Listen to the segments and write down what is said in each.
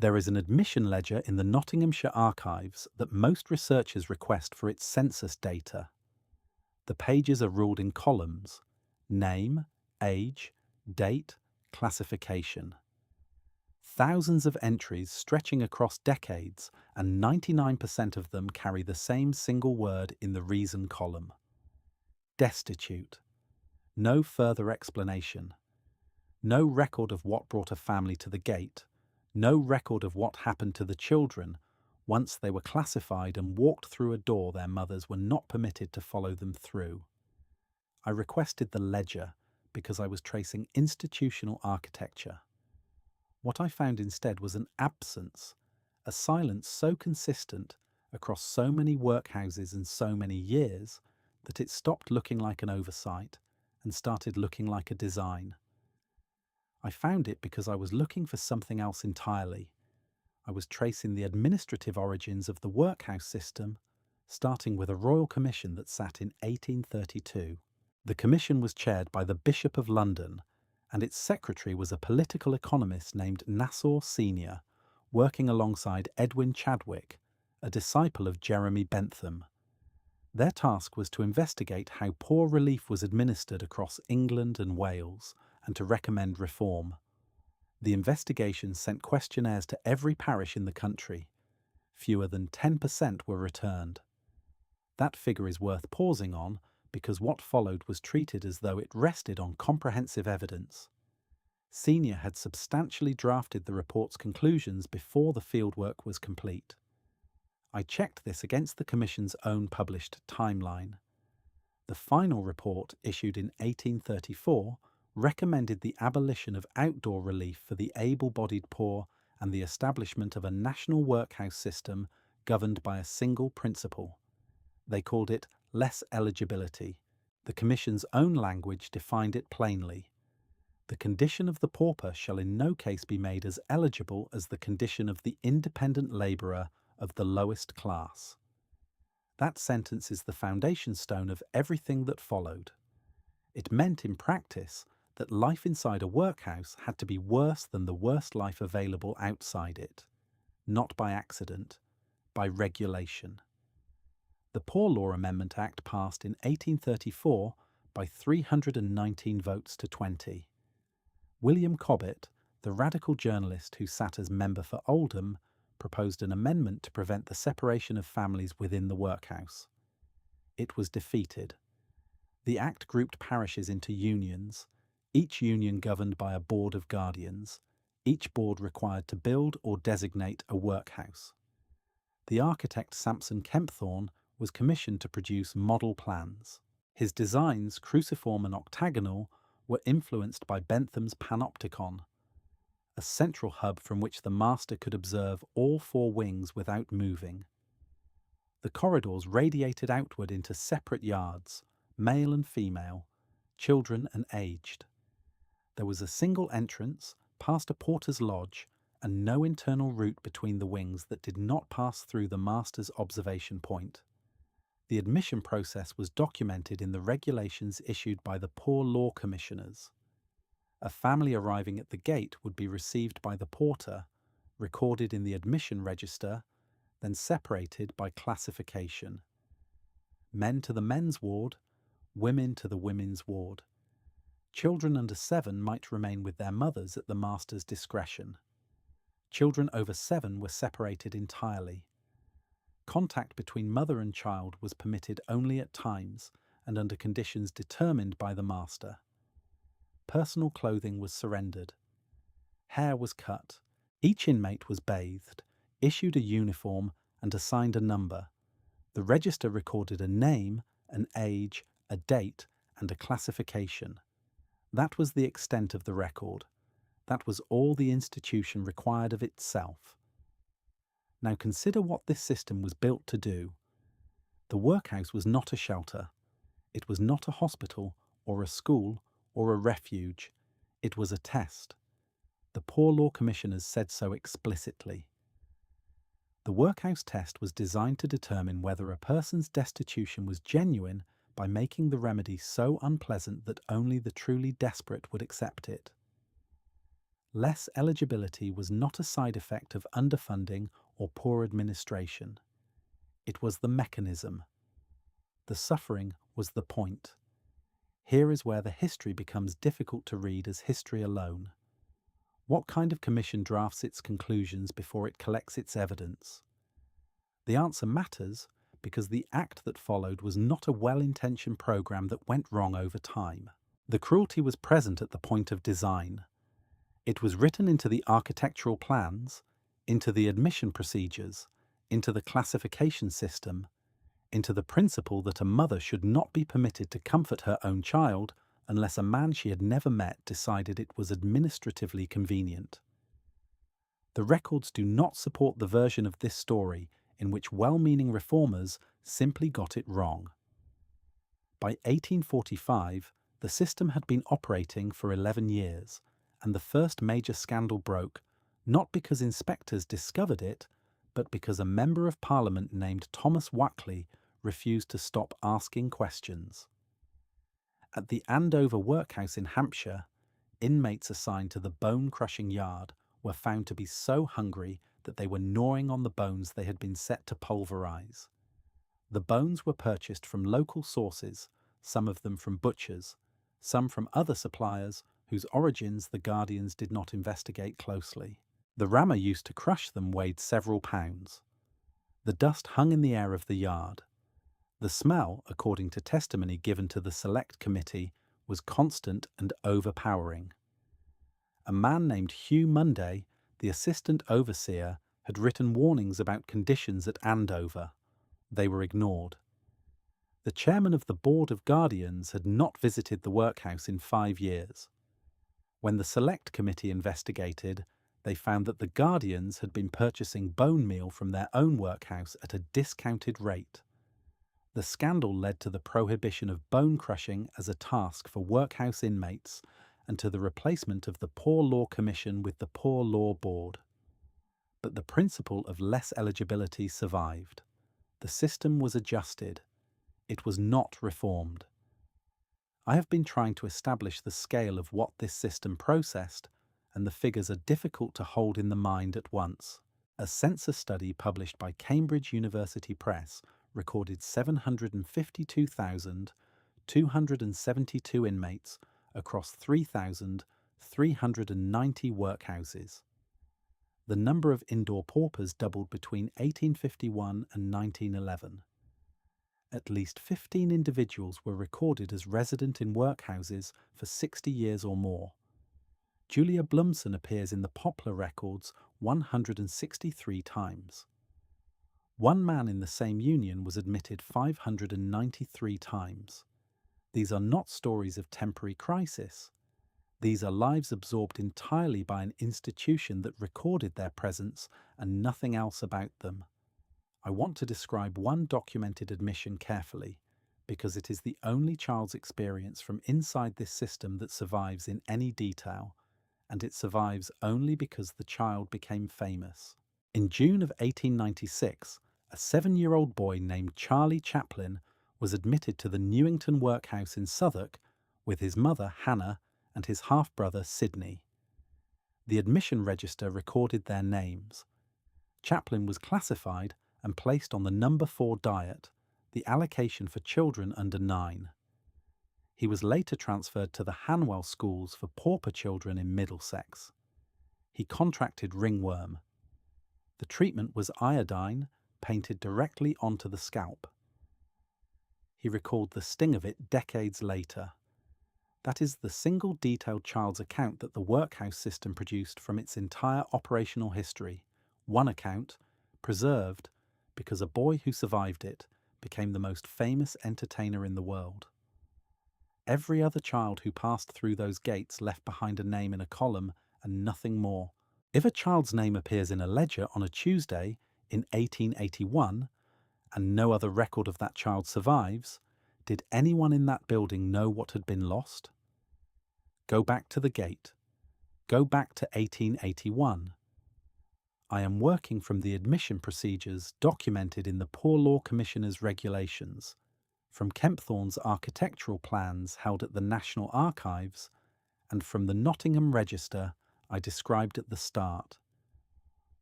There is an admission ledger in the Nottinghamshire archives that most researchers request for its census data. The pages are ruled in columns: name, age, date, classification. Thousands of entries stretching across decades, and 99% of them carry the same single word in the reason column: destitute. No further explanation. No record of what brought a family to the gate. No record of what happened to the children once they were classified and walked through a door their mothers were not permitted to follow them through. I requested the ledger because I was tracing institutional architecture. What I found instead was an absence, a silence so consistent across so many workhouses and so many years that it stopped looking like an oversight and started looking like a design. I found it because I was looking for something else entirely. I was tracing the administrative origins of the workhouse system, starting with a royal commission that sat in 1832. The commission was chaired by the Bishop of London, and its secretary was a political economist named Nassau Senior, working alongside Edwin Chadwick, a disciple of Jeremy Bentham. Their task was to investigate how poor relief was administered across England and Wales, and to recommend reform. The investigation sent questionnaires to every parish in the country. Fewer than 10% were returned. That figure is worth pausing on because what followed was treated as though it rested on comprehensive evidence. Senior had substantially drafted the report's conclusions before the fieldwork was complete. I checked this against the Commission's own published timeline. The final report, issued in 1834, recommended the abolition of outdoor relief for the able-bodied poor and the establishment of a national workhouse system governed by a single principle. They called it less eligibility. The Commission's own language defined it plainly. The condition of the pauper shall in no case be made as eligible as the condition of the independent labourer of the lowest class. That sentence is the foundation stone of everything that followed. It meant in practice that life inside a workhouse had to be worse than the worst life available outside it, not by accident, by regulation. The Poor Law Amendment Act passed in 1834 by 319 votes to 20. William Cobbett, the radical journalist who sat as member for Oldham, proposed an amendment to prevent the separation of families within the workhouse. It was defeated. The Act grouped parishes into unions, each union governed by a board of guardians, each board required to build or designate a workhouse. The architect Sampson Kempthorne was commissioned to produce model plans. His designs, cruciform and octagonal, were influenced by Bentham's panopticon, a central hub from which the master could observe all four wings without moving. The corridors radiated outward into separate yards, male and female, children and aged. There was a single entrance, past a porter's lodge, and no internal route between the wings that did not pass through the master's observation point. The admission process was documented in the regulations issued by the Poor Law Commissioners. A family arriving at the gate would be received by the porter, recorded in the admission register, then separated by classification. Men to the men's ward, women to the women's ward. Children under 7 might remain with their mothers at the master's discretion. Children over 7 were separated entirely. Contact between mother and child was permitted only at times and under conditions determined by the master. Personal clothing was surrendered. Hair was cut. Each inmate was bathed, issued a uniform, and assigned a number. The register recorded a name, an age, a date, and a classification. That was the extent of the record. That was all the institution required of itself. Now consider what this system was built to do. The workhouse was not a shelter. It was not a hospital, or a school, or a refuge. It was a test. The Poor Law Commissioners said so explicitly. The workhouse test was designed to determine whether a person's destitution was genuine by making the remedy so unpleasant that only the truly desperate would accept it. Less eligibility was not a side effect of underfunding or poor administration. It was the mechanism. The suffering was the point. Here is where the history becomes difficult to read as history alone. What kind of commission drafts its conclusions before it collects its evidence? The answer matters because the act that followed was not a well-intentioned program that went wrong over time. The cruelty was present at the point of design. It was written into the architectural plans, into the admission procedures, into the classification system, into the principle that a mother should not be permitted to comfort her own child unless a man she had never met decided it was administratively convenient. The records do not support the version of this story in which well-meaning reformers simply got it wrong. By 1845, the system had been operating for 11 years, and the first major scandal broke, not because inspectors discovered it, but because a member of Parliament named Thomas Wackley refused to stop asking questions. At the Andover Workhouse in Hampshire, inmates assigned to the bone-crushing yard were found to be so hungry that they were gnawing on the bones they had been set to pulverize. The bones were purchased from local sources, some of them from butchers, some from other suppliers whose origins the Guardians did not investigate closely. The rammer used to crush them weighed several pounds. The dust hung in the air of the yard. The smell, according to testimony given to the Select Committee, was constant and overpowering. A man named Hugh Munday, the assistant overseer, had written warnings about conditions at Andover. They were ignored. The chairman of the Board of Guardians had not visited the workhouse in 5 years. When the Select Committee investigated, they found that the Guardians had been purchasing bone meal from their own workhouse at a discounted rate. The scandal led to the prohibition of bone crushing as a task for workhouse inmates and to the replacement of the Poor Law Commission with the Poor Law Board. But the principle of less eligibility survived. The system was adjusted. It was not reformed. I have been trying to establish the scale of what this system processed, and the figures are difficult to hold in the mind at once. A census study published by Cambridge University Press recorded 752,272 inmates across 3,390 workhouses. The number of indoor paupers doubled between 1851 and 1911. At least 15 individuals were recorded as resident in workhouses for 60 years or more. Julia Blumson appears in the Poplar records 163 times. One man in the same union was admitted 593 times. These are not stories of temporary crisis. These are lives absorbed entirely by an institution that recorded their presence and nothing else about them. I want to describe one documented admission carefully, because it is the only child's experience from inside this system that survives in any detail, and it survives only because the child became famous. In June of 1896, a 7-year-old boy named Charlie Chaplin was admitted to the Newington Workhouse in Southwark with his mother, Hannah, and his half-brother, Sidney. The admission register recorded their names. Chaplin was classified and placed on the number 4 diet, the allocation for children under 9. He was later transferred to the Hanwell schools for pauper children in Middlesex. He contracted ringworm. The treatment was iodine painted directly onto the scalp. He recalled the sting of it decades later. That is the single detailed child's account that the workhouse system produced from its entire operational history. One account, preserved because a boy who survived it became the most famous entertainer in the world. Every other child who passed through those gates left behind a name in a column and nothing more. If a child's name appears in a ledger on a Tuesday in 1881, and no other record of that child survives, did anyone in that building know what had been lost? Go back to the gate. Go back to 1881. I am working from the admission procedures documented in the Poor Law Commissioner's regulations, from Kempthorne's architectural plans held at the National Archives, and from the Nottingham Register I described at the start.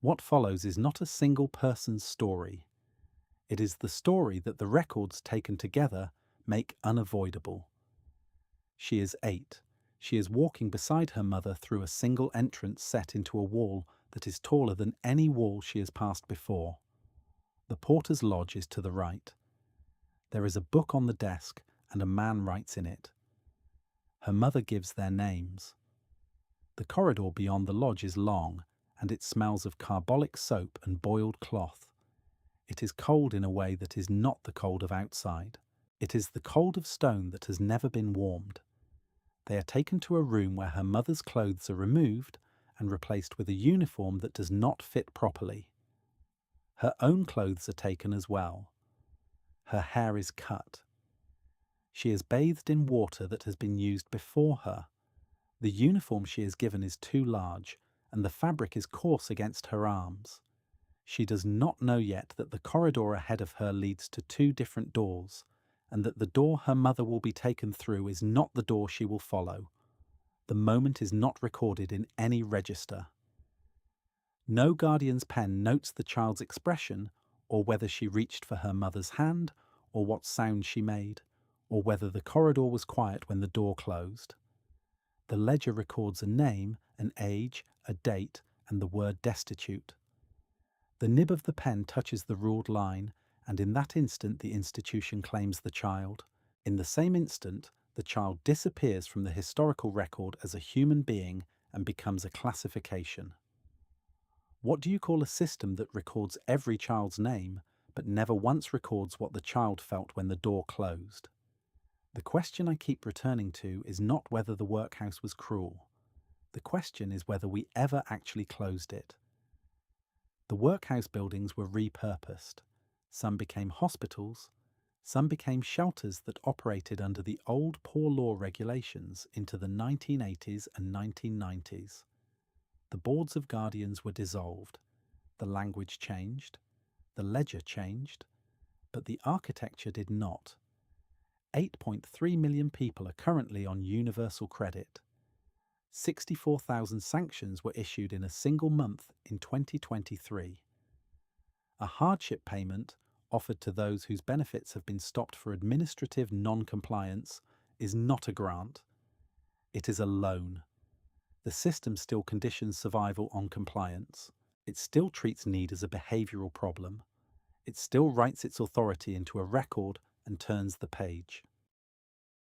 What follows is not a single person's story. It is the story that the records taken together make unavoidable. She is 8. She is walking beside her mother through a single entrance set into a wall that is taller than any wall she has passed before. The porter's lodge is to the right. There is a book on the desk and a man writes in it. Her mother gives their names. The corridor beyond the lodge is long, and it smells of carbolic soap and boiled cloth. It is cold in a way that is not the cold of outside. It is the cold of stone that has never been warmed. They are taken to a room where her mother's clothes are removed and replaced with a uniform that does not fit properly. Her own clothes are taken as well. Her hair is cut. She is bathed in water that has been used before her. The uniform she is given is too large, and the fabric is coarse against her arms. She does not know yet that the corridor ahead of her leads to 2 different doors, and that the door her mother will be taken through is not the door she will follow. The moment is not recorded in any register. No guardian's pen notes the child's expression, or whether she reached for her mother's hand, or what sound she made, or whether the corridor was quiet when the door closed. The ledger records a name, an age, a date, and the word destitute. The nib of the pen touches the ruled line, and in that instant the institution claims the child. In the same instant, the child disappears from the historical record as a human being and becomes a classification. What do you call a system that records every child's name, but never once records what the child felt when the door closed? The question I keep returning to is not whether the workhouse was cruel. The question is whether we ever actually closed it. The workhouse buildings were repurposed. Some became hospitals. Some became shelters that operated under the old poor law regulations into the 1980s and 1990s. The boards of guardians were dissolved. The language changed. The ledger changed. But the architecture did not. 8.3 million people are currently on universal credit. 64,000 sanctions were issued in a single month in 2023. A hardship payment, offered to those whose benefits have been stopped for administrative non-compliance, is not a grant. It is a loan. The system still conditions survival on compliance. It still treats need as a behavioural problem. It still writes its authority into a record and turns the page.